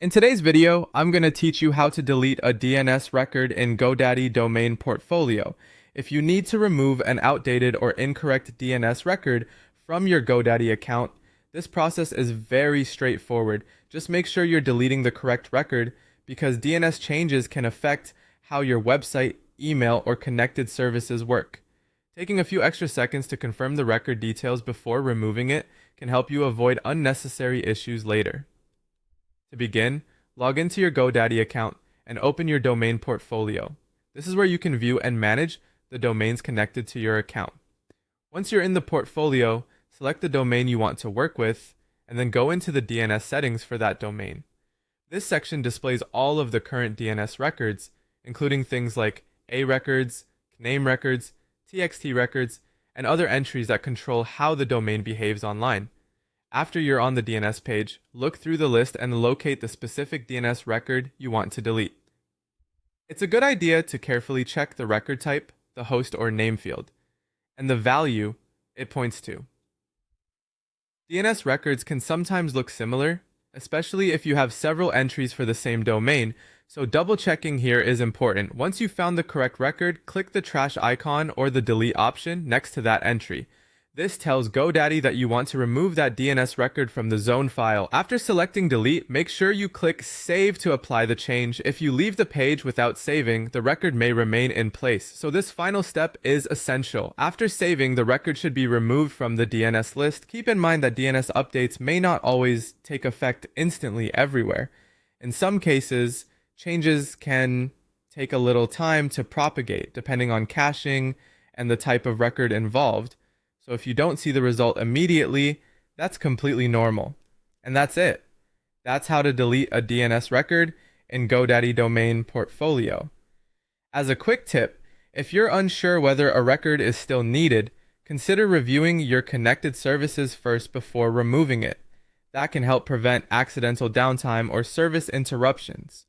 In today's video, I'm going to teach you how to delete a DNS record in GoDaddy Domain Portfolio. If you need to remove an outdated or incorrect DNS record from your GoDaddy account, this process is very straightforward. Just make sure you're deleting the correct record because DNS changes can affect how your website, email, or connected services work. Taking a few extra seconds to confirm the record details before removing it can help you avoid unnecessary issues later. To begin, log into your GoDaddy account and open your domain portfolio. This is where you can view and manage the domains connected to your account. Once you're in the portfolio, select the domain you want to work with, and then go into the DNS settings for that domain. This section displays all of the current DNS records, including things like A records, CNAME records, TXT records, and other entries that control how the domain behaves online. After you're on the DNS page, look through the list and locate the specific DNS record you want to delete. It's a good idea to carefully check the record type, the host or name field, and the value it points to. DNS records can sometimes look similar, especially if you have several entries for the same domain, so double checking here is important. Once you've found the correct record, click the trash icon or the delete option next to that entry. This tells GoDaddy that you want to remove that DNS record from the zone file. After selecting delete, make sure you click save to apply the change. If you leave the page without saving, the record may remain in place. So this final step is essential. After saving, the record should be removed from the DNS list. Keep in mind that DNS updates may not always take effect instantly everywhere. In some cases, changes can take a little time to propagate, depending on caching and the type of record involved. So if you don't see the result immediately, that's completely normal. And that's it. That's how to delete a DNS record in GoDaddy Domain Portfolio. As a quick tip, if you're unsure whether a record is still needed, consider reviewing your connected services first before removing it. That can help prevent accidental downtime or service interruptions.